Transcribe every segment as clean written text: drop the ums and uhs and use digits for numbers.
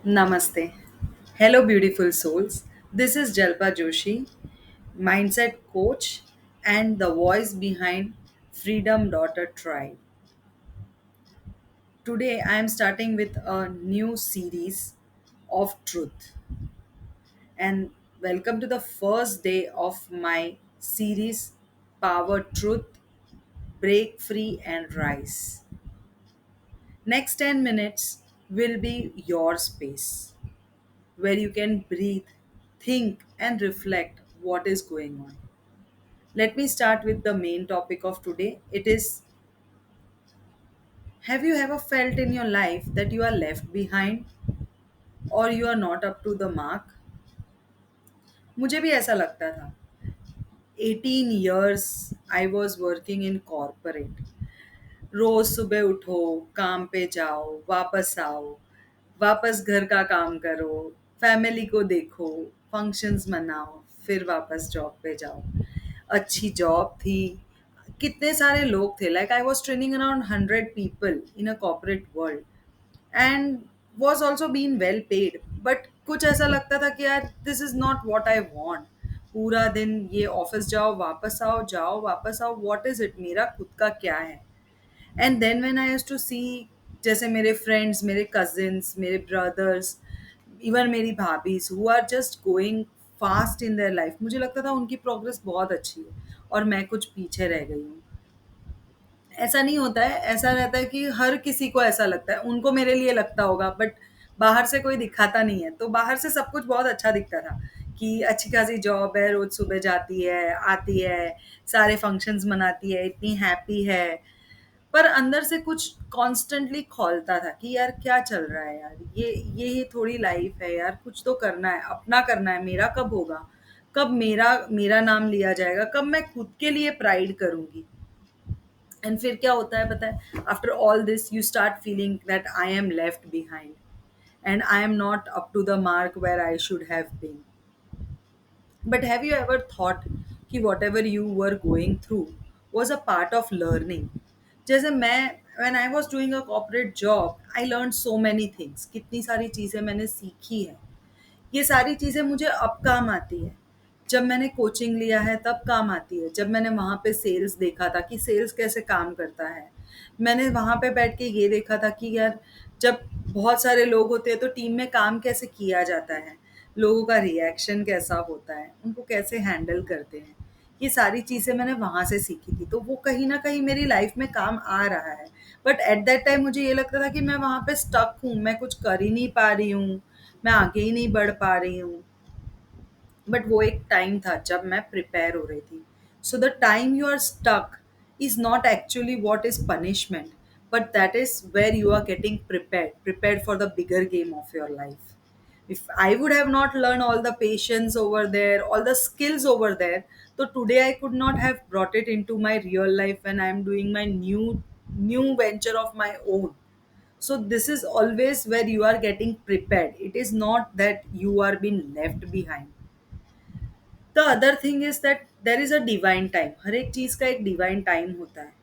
Namaste. Hello, beautiful souls. This is Jalpa Joshi, mindset coach and the voice behind Freedom Daughter Tribe. Today, I am starting with a new series of truth. And welcome to the first day of my series Power Truth, Break Free, and Rise. Next 10 minutes will be your space where you can breathe, think, and reflect what is going on. Let me start with the main topic of today. It is, have you ever felt in your life that you are left behind or you are not up to the mark? मुझे भी ऐसा लगता था. 18 years I was working in corporate. रोज सुबह उठो, काम पे जाओ, वापस आओ, वापस घर का काम करो, फैमिली को देखो, फंक्शंस मनाओ, फिर वापस जॉब पे जाओ. अच्छी जॉब थी. कितने सारे लोग थे. Like I was training around 100 people in a corporate world and was also being well paid. But कुछ ऐसा लगता था कि यार this is not what I want. पूरा दिन ये ऑफिस जाओ वापस आओ, व्हाट इज इट, मेरा खुद का क्या है. And then when I used to see, जैसे मेरे फ्रेंड्स, मेरे कजिन्स, मेरे ब्रदर्स, इवन मेरी भाभीज who are just going fast in their life, मुझे लगता था उनकी प्रोग्रेस बहुत अच्छी है और मैं कुछ पीछे रह गई हूँ. ऐसा नहीं होता है, ऐसा रहता है कि हर किसी को ऐसा लगता है. उनको मेरे लिए लगता होगा बट बाहर से कोई दिखाता नहीं है. तो बाहर से सब कुछ बहुत अच्छा दिखता था कि अच्छी खासी जॉब है, रोज सुबह जाती है, आती है, सारे फंक्शंस मनाती है, इतनी हैप्पी है. पर अंदर से कुछ कॉन्स्टेंटली खौलता था कि यार क्या चल रहा है यार, ये थोड़ी लाइफ है यार, कुछ तो करना है, अपना करना है. मेरा कब होगा, कब मेरा मेरा नाम लिया जाएगा, कब मैं खुद के लिए प्राइड करूंगी. एंड फिर क्या होता है पता है, after all this you start feeling that I am left behind and I am not up to the mark where I should have been. But have you ever thought कि whatever you were going through was a part of learning. जैसे मैं, when I was doing a corporate job, I learn so many things. कितनी सारी चीज़ें मैंने सीखी है. ये सारी चीज़ें मुझे अब काम आती है. जब मैंने कोचिंग लिया है तब काम आती है. जब मैंने वहाँ पे सेल्स देखा था कि सेल्स कैसे काम करता है. मैंने वहाँ पे बैठ के ये देखा था कि यार जब बहुत सारे लोग होते हैं तो टीम में काम कैसे किया जाता है, लोगों का रिएक्शन कैसा होता है, उनको कैसे हैंडल करते हैं. ये सारी चीज़ें मैंने वहाँ से सीखी थी, तो वो कहीं न कहीं मेरी लाइफ में काम आ रहा है. बट एट दैट टाइम मुझे ये लगता था कि मैं वहाँ पे स्टक हूँ, मैं कुछ कर ही नहीं पा रही हूँ, मैं आगे ही नहीं बढ़ पा रही हूँ. बट वो एक टाइम था जब मैं प्रिपेयर हो रही थी. So the time you are stuck is not actually what is punishment, but that is where you are getting prepared for the bigger game of your life. If I would have not learned all the patience over there, all the skills over there, so today I could not have brought it into my real life when I am doing my new venture of my own. So this is always where you are getting prepared. It is not that you are being left behind. The other thing is that there is a divine time. हर एक चीज़ का एक divine time होता है.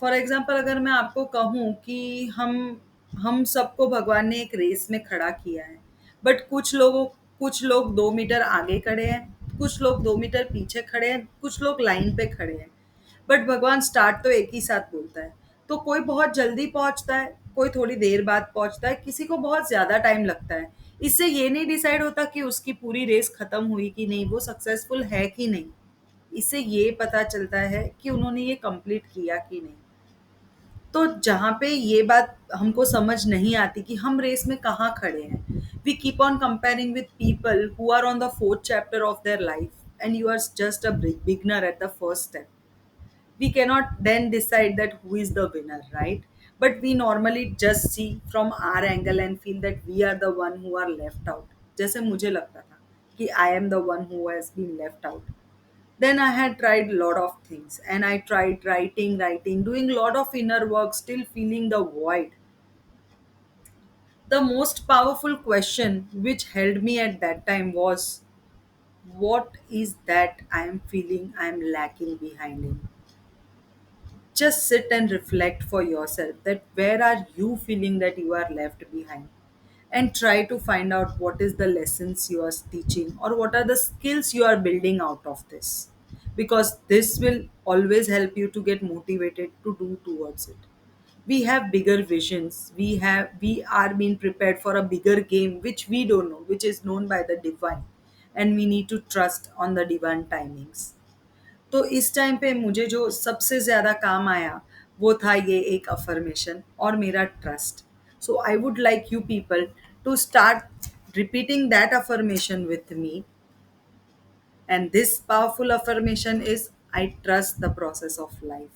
For example अगर मैं आपको कहूँ कि हम सबको भगवान ने एक रेस में खड़ा किया है. बट कुछ लोग 2 मीटर आगे खड़े हैं, कुछ लोग 2 मीटर पीछे खड़े हैं, कुछ लोग लाइन पे खड़े हैं. बट भगवान स्टार्ट तो एक ही साथ बोलता है. तो कोई बहुत जल्दी पहुंचता है, कोई थोड़ी देर बाद पहुंचता है, किसी को बहुत ज़्यादा टाइम लगता है. इससे ये नहीं डिसाइड होता कि उसकी पूरी रेस खत्म हुई कि नहीं, वो सक्सेसफुल है कि नहीं. इससे ये पता चलता है कि उन्होंने ये कंप्लीट किया कि नहीं. तो जहाँ पे ये बात हमको समझ नहीं आती कि हम रेस में कहाँ खड़े हैं. We keep on comparing with people who are on the fourth chapter of their life and you are just a beginner at the first step. We cannot then decide that who is the winner, right? But we normally just see from our angle and feel that we are the one who are left out. जैसे मुझे लगता था कि I am the one who has been left out. Then I had tried a lot of things and I tried writing, doing a lot of inner work, still feeling the void. The most powerful question which held me at that time was, what is that I am feeling I am lacking behind in? Just sit and reflect for yourself that where are you feeling that you are left behind. and try to find out what is the lessons you are teaching or what are the skills you are building out of this, because this will always help you to get motivated to do towards it. We have bigger visions, we are being prepared for a bigger game which we don't know, which is known by the divine, and we need to trust on the divine timings. तो इस time पे मुझे जो सबसे ज़्यादा काम आया वो था ये एक अफर्मेशन और मेरा trust. So I would like you people to start repeating that affirmation with me. And this powerful affirmation is, I trust the process of life.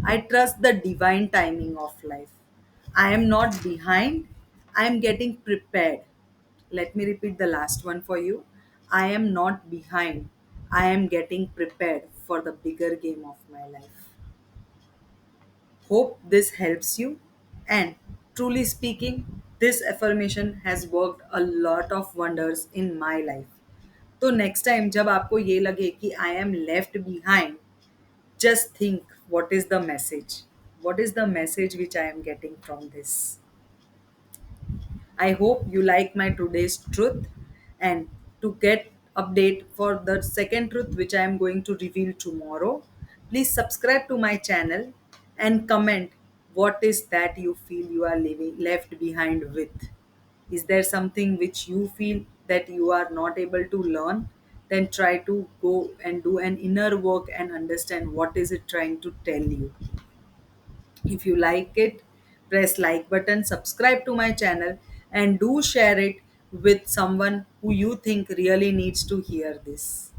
I trust the divine timing of life. I am not behind, I am getting prepared. Let me repeat the last one for you. I am not behind, I am getting prepared for the bigger game of my life. Hope this helps you. And truly speaking, this affirmation has worked a lot of wonders in my life. तो next time जब आपको ये लगे कि आई am left behind, just think what is the message which I am getting from this. I hope you like my today's truth, and to get update for the second truth which I am going to reveal tomorrow, please subscribe to my channel and comment what is that you feel you are living left behind with. Is there something which you feel that you are not able to learn? Then try to go and do an inner work and understand what is it trying to tell you. If you like it, press like button, subscribe to my channel, and do share it with someone who you think really needs to hear this.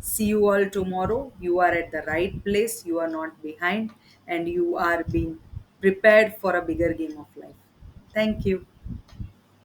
See you all tomorrow. You are at the right place, you are not behind, and you are being prepared for a bigger game of life. Thank you.